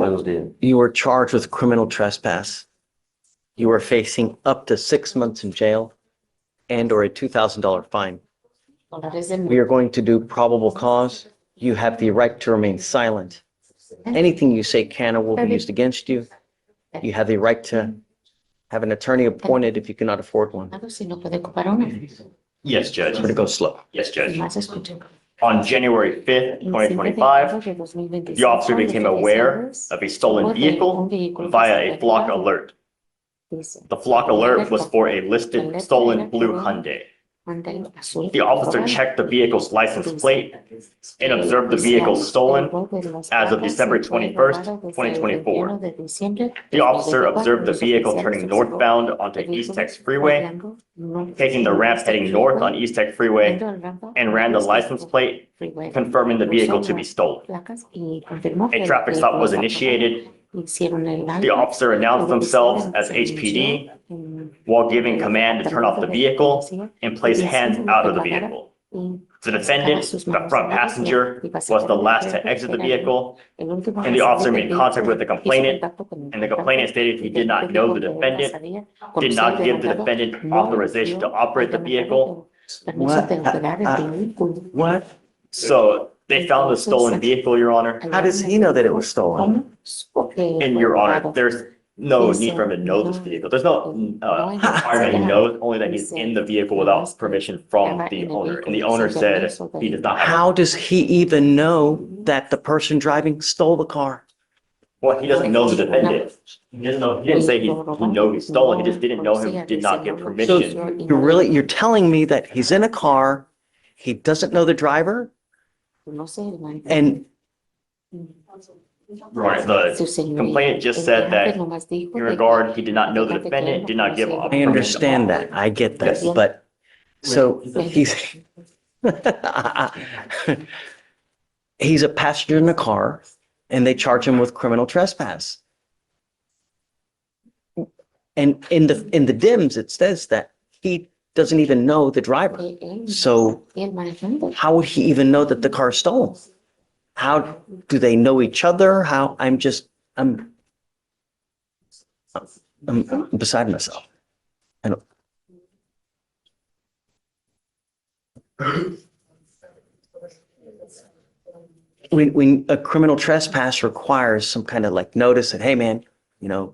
those did. You were charged with criminal trespass. You are facing up to 6 months in jail and or a $2,000 fine. We are going to do probable cause. You have the right to remain silent. Anything you say can or will be used against you. You have the right to have an attorney appointed if you cannot afford one. Yes, Judge. I'm going to go slow. Yes, Judge. On January 5th, 2025, the officer became aware of a stolen vehicle via a flock alert. The flock alert was for a listed stolen blue Hyundai. The officer checked the vehicle's license plate and observed the vehicle stolen as of December 21st, 2024. The officer observed the vehicle turning northbound onto East Tex Freeway, taking the ramp heading north on East Tex Freeway, and ran the license plate, confirming the vehicle to be stolen. A traffic stop was initiated. The officer announced themselves as HPD while giving command to turn off the vehicle and place hands out of the vehicle. The defendant, the front passenger, was the last to exit the vehicle, and the officer made contact with the complainant, and the complainant stated he did not know the defendant, did not give the defendant authorization to operate the vehicle. What? So they found the stolen vehicle, Your Honor. How does he know that it was stolen? And Your Honor, there's no need for him to know this vehicle. There's no requirement he knows, only that he's in the vehicle without permission from the owner. And the owner said he does not have. How does he even know that the person driving stole the car? Well, he doesn't know the defendant. He doesn't know, he didn't say he know he stole it. He just didn't know him, did not give So permission. you're telling me that he's in a car, he doesn't know the driver, and Your Honor, the complainant just said that in regard, he did not know the defendant, did not give. I understand that, I get that, Yes. but so he's he's a passenger in a car and they charge him with criminal trespass. And in the DIMS, it says that he doesn't even know the driver. So how would he even know that the car is stolen? How do they know each other? I'm beside myself. I don't. When a criminal trespass requires some kind of like notice that, hey man, you know,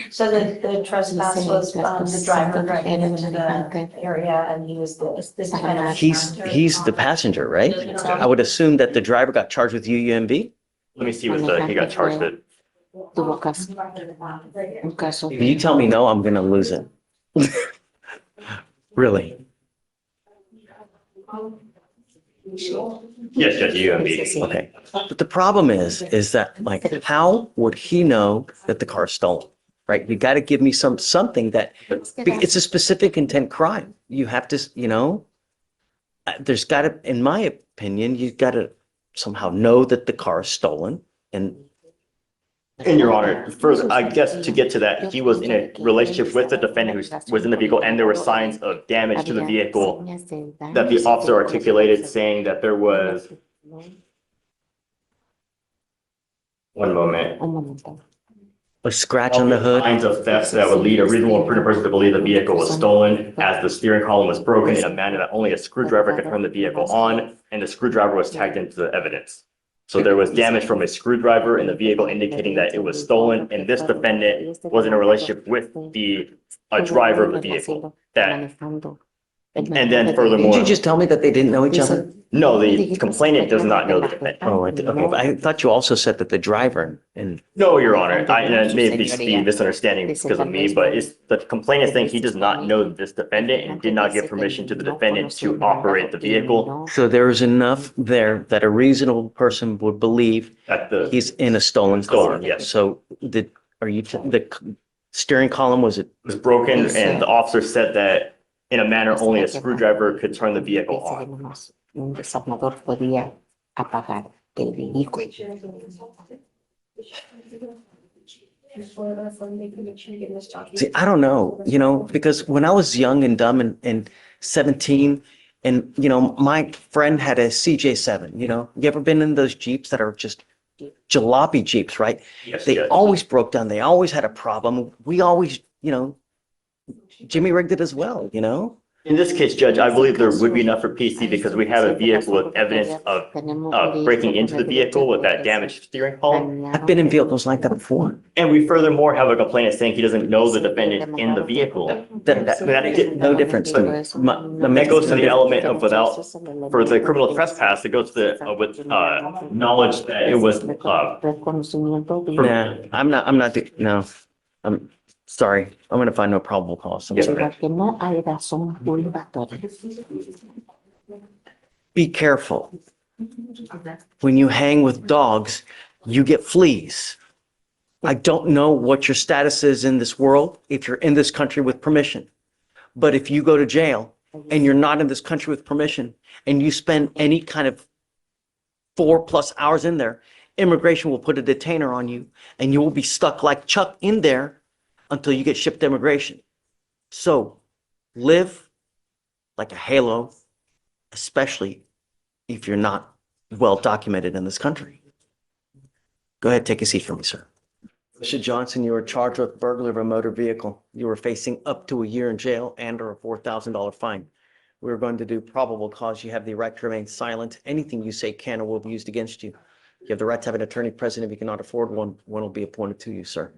So the trespass was the driver driving into the area and he was the kind of. he's the passenger, right? I would assume that the driver got charged with UUMV. Let me see what he got charged with. If you tell me no, I'm gonna lose it. Really? Yes, Judge, UMB. Okay. But the problem is that like, how would he know that the car is stolen? Right? You got to give me something that it's a specific intent crime. You have to, you know, there's got to, in my opinion, you've got to somehow know that the car is stolen. And Your Honor, further, I guess to get to that, he was in a relationship with the defendant who was in the vehicle, and there were signs of damage to the vehicle that the officer articulated, saying that there was. One moment. a scratch on the hood. Signs of theft that would lead a reasonable and prudent person to believe the vehicle was stolen, as the steering column was broken in a manner that only a screwdriver could turn the vehicle on, and the screwdriver was tagged into the evidence. So there was damage from a screwdriver in the vehicle indicating that it was stolen, and this defendant was in a relationship with the driver of the vehicle. And then furthermore. Did you just tell me that they didn't know each other? No, the complainant does not know the defendant. Oh, okay. But I thought you also said that the driver and. No, Your Honor, and it may be misunderstanding because of me, but it's the complainant saying he does not know this defendant and did not give permission to the defendant to operate the vehicle. So there is enough there that a reasonable person would believe That he's in a stolen car. Stolen, yes. So the steering column, was it? was broken, and the officer said that in a manner only a screwdriver could turn the vehicle on. Un desarmador podía apagar el vehículo. See, I don't know, because when I was young and dumb and 17, And, my friend had a CJ7, you ever been in those Jeeps that are just jalopy Jeeps, right? Yes, They Judge. always broke down. They always had a problem. We always, Jimmy rigged it as well, In this case, Judge, I believe there would be enough for PC because we have a vehicle with evidence of breaking into the vehicle with that damaged steering column. I've been in vehicles like that before. And we furthermore have a complainant saying he doesn't know the defendant in the vehicle. No difference to me. That goes to the element of without, for the criminal trespass, it goes to the, with, knowledge that it was, Nah, no, I'm sorry. I'm gonna find no probable cause. I'm Yes, sorry. Que no hay razón probatoria. Be careful. When you hang with dogs, you get fleas. I don't know what your status is in this world if you're in this country with permission. But if you go to jail and you're not in this country with permission and you spend any kind of 4+ hours in there, immigration will put a detainer on you and you will be stuck like Chuck in there until you get shipped to immigration. So live like a halo, especially if you're not well documented in this country. Go ahead, take a seat for me, sir. Mr. Johnson, you were charged with burglary of a motor vehicle. You were facing up to a year in jail and or a $4,000 fine. We're going to do probable cause. You have the right to remain silent. Anything you say can or will be used against you. You have the right to have an attorney present. If you cannot afford one, one will be appointed to you, sir.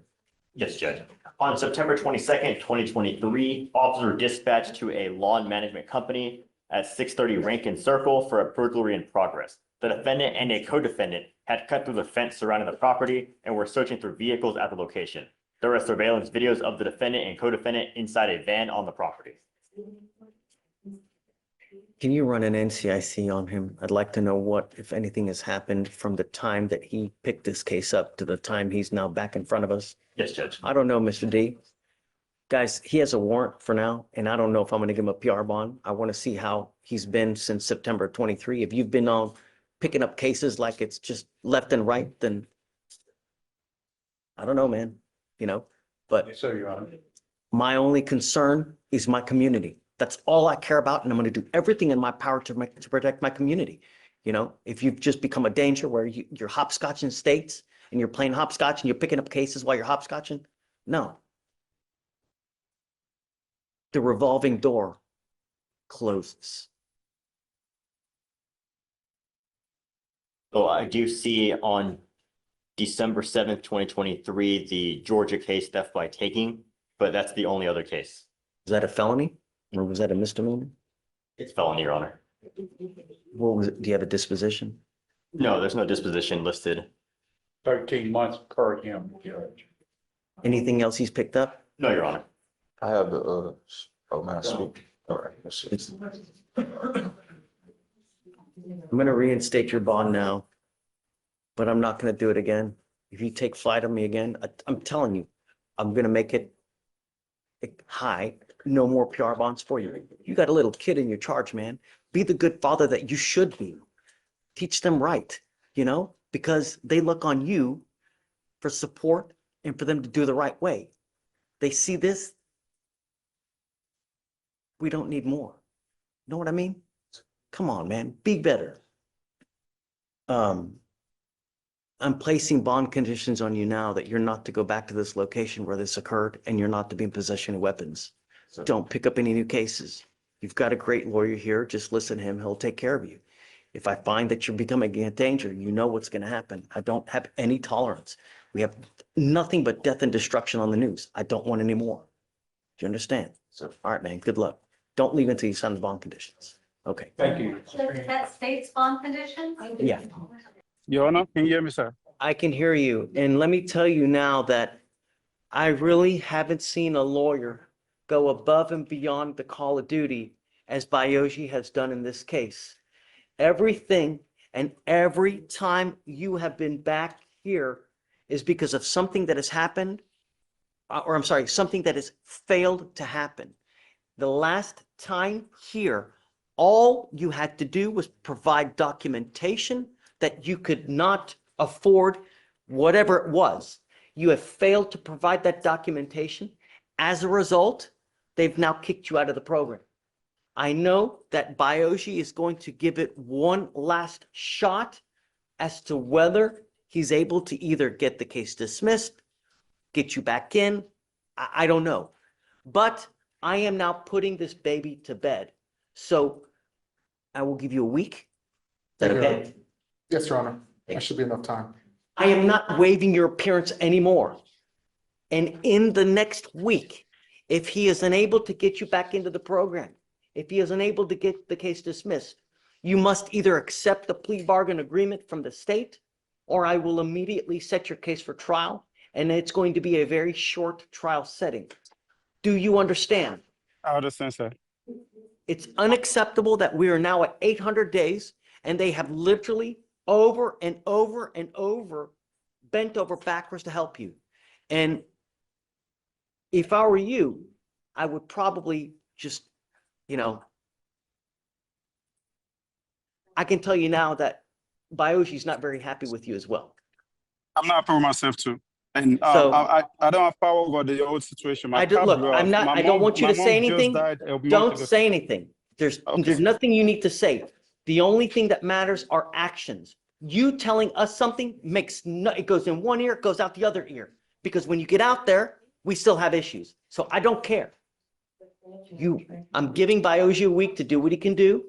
yes, Judge. On September 22nd, 2023, officers were dispatched to a lawn management company at 630 Rankin Circle for a burglary in progress. The defendant and a co-defendant had cut through the fence surrounding the property and were searching through vehicles at the location. There are surveillance videos of the defendant and co-defendant inside a van on the property. Can you run an NCIC on him? I'd like to know what, if anything, has happened from the time that he picked this case up to the time he's now back in front of us. Yes, Judge. I don't know, Mr. D. Guys, he has a warrant for now, and I don't know if I'm going to give him a PR bond. I want to see how he's been since September 23. If you've been on picking up cases like it's just left and right, then I don't know, man, but Yes, sir, Your Honor. my only concern is my community. That's all I care about, and I'm going to do everything in my power to protect my community. If you've just become a danger where you're hopscotching states and you're playing hopscotch and you're picking up cases while you're hopscotching, no. The revolving door closes. So I do see on December 7th, 2023, the Georgia case theft by taking, but that's the only other case. Is that a felony or was that a misdemeanor? It's felony, Your Honor. What was it? Do you have a disposition? No, there's no disposition listed. 13 months per him, Judge. Anything else he's picked up? No, Your Honor. I have the, oh, man, speak. All right, let's see. I'm going to reinstate your bond now, but I'm not going to do it again. If you take flight on me again, I'm telling you, I'm going to make it high. No more PR bonds for you. You got a little kid in your charge, man. Be the good father that you should be. Teach them right, because they look on you for support and for them to do the right way. They see this. We don't need more. Know what I mean? Come on, man. Be better. I'm placing bond conditions on you now that you're not to go back to this location where this occurred and you're not to be in possession of weapons. Don't pick up any new cases. You've got a great lawyer here. Just listen to him. He'll take care of you. If I find that you're becoming a danger, you know what's going to happen. I don't have any tolerance. We have nothing but death and destruction on the news. I don't want any more. Do you understand? So, all right, man. Good luck. Don't leave until you sign the bond conditions. Okay. Thank you. That states bond conditions? Yeah. Your Honor, can you hear me, sir? I can hear you. And let me tell you now that I really haven't seen a lawyer go above and beyond the call of duty as Bayoshi has done in this case. Everything and every time you have been back here is because of something that has happened, or I'm sorry, something that has failed to happen. The last time here, all you had to do was provide documentation that you could not afford whatever it was. You have failed to provide that documentation. As a result, they've now kicked you out of the program. I know that Bioshi is going to give it one last shot as to whether he's able to either get the case dismissed, get you back in. I don't know. But I am now putting this baby to bed. So I will give you a week. Is that Thank you, okay? Yes, Your Honor. That should be enough time. I am not waiving your appearance anymore. And in the next week, if he is unable to get you back into the program, if he is unable to get the case dismissed, you must either accept the plea bargain agreement from the state, or I will immediately set your case for trial, and it's going to be a very short trial setting. Do you understand? I understand, sir. It's unacceptable that we are now at 800 days, and they have literally over and over and over bent over backwards to help you. And if I were you, I would probably just, I can tell you now that Bayoshi's not very happy with you as well. I'm not happy with myself too. And So- I don't have power over the old situation. My car Look, blew I'm out. not, My I don't mom- want you my to mom say just anything. died a month Don't ago. say anything. There's Okay. nothing you need to say. The only thing that matters are actions. You telling us something makes no, it goes in one ear, it goes out the other ear. Because when you get out there, we still have issues. So I don't care. I'm giving Bioshi a week to do what he can do.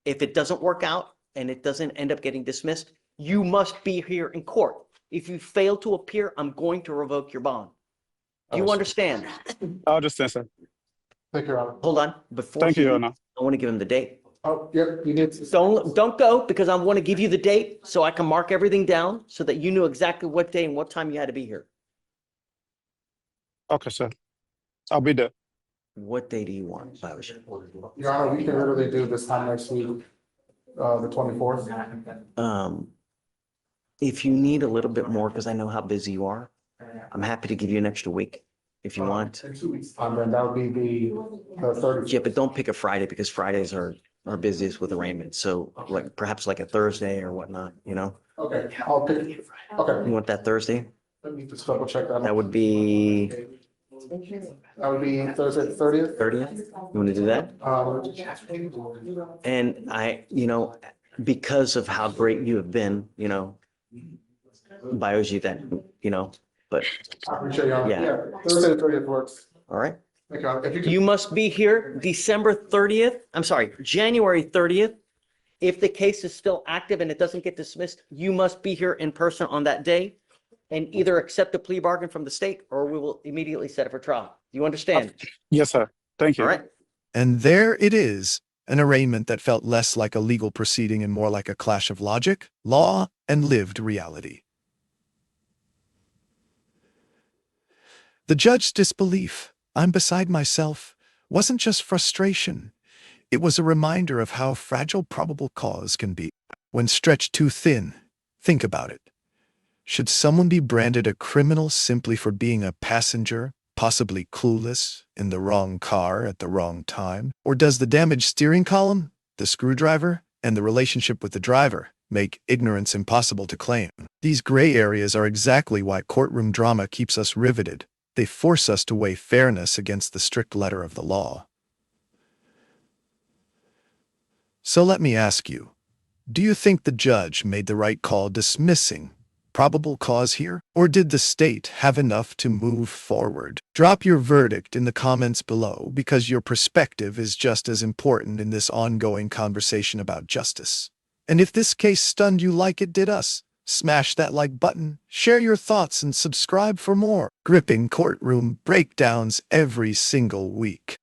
If it doesn't work out and it doesn't end up getting dismissed, you must be here in court. If you fail to appear, I'm going to revoke your bond. Do you understand? I understand, sir. Thank you, Your Honor. Hold on. Before Thank he you, Your leaves, Honor. I want to give him the date. Oh, yep, you need to. Don't go, because I want to give you the date so I can mark everything down so that you knew exactly what day and what time you had to be here. Okay, sir. I'll be there. What day do you want, Bioshi? Your Honor, we can literally do this time next week, the 24th. If you need a little bit more, because I know how busy you are, I'm happy to give you an extra week if you want. In 2 weeks' time, then that would be the 30th. Yeah, but don't pick a Friday because Fridays are busiest with arraignments. So like perhaps like a Thursday or whatnot, Okay, I'll pick, okay, You want that Thursday? let me just double check that. That would be That would be Thursday, the 30th. 30th. You want to do that? And because of how great you have been, Bioshi, but I appreciate you. Yeah. Yeah, Thursday, the 30th works. all right. Thank you, Your Honor. If you could. You must be here December 30th. I'm sorry, January 30th. If the case is still active and it doesn't get dismissed, you must be here in person on that day and either accept a plea bargain from the state or we will immediately set it for trial. Do you understand? Yes, sir. Thank you. All right. And there it is, an arraignment that felt less like a legal proceeding and more like a clash of logic, law, and lived reality. The judge's disbelief, I'm beside myself, wasn't just frustration. It was a reminder of how fragile probable cause can be. When stretched too thin, think about it. Should someone be branded a criminal simply for being a passenger, possibly clueless, in the wrong car at the wrong time? Or does the damaged steering column, the screwdriver, and the relationship with the driver make ignorance impossible to claim? These gray areas are exactly why courtroom drama keeps us riveted. They force us to weigh fairness against the strict letter of the law. So let me ask you, do you think the judge made the right call dismissing probable cause here? Or did the state have enough to move forward? Drop your verdict in the comments below because your perspective is just as important in this ongoing conversation about justice. And if this case stunned you like it did us, smash that like button, share your thoughts, and subscribe for more gripping courtroom breakdowns every single week.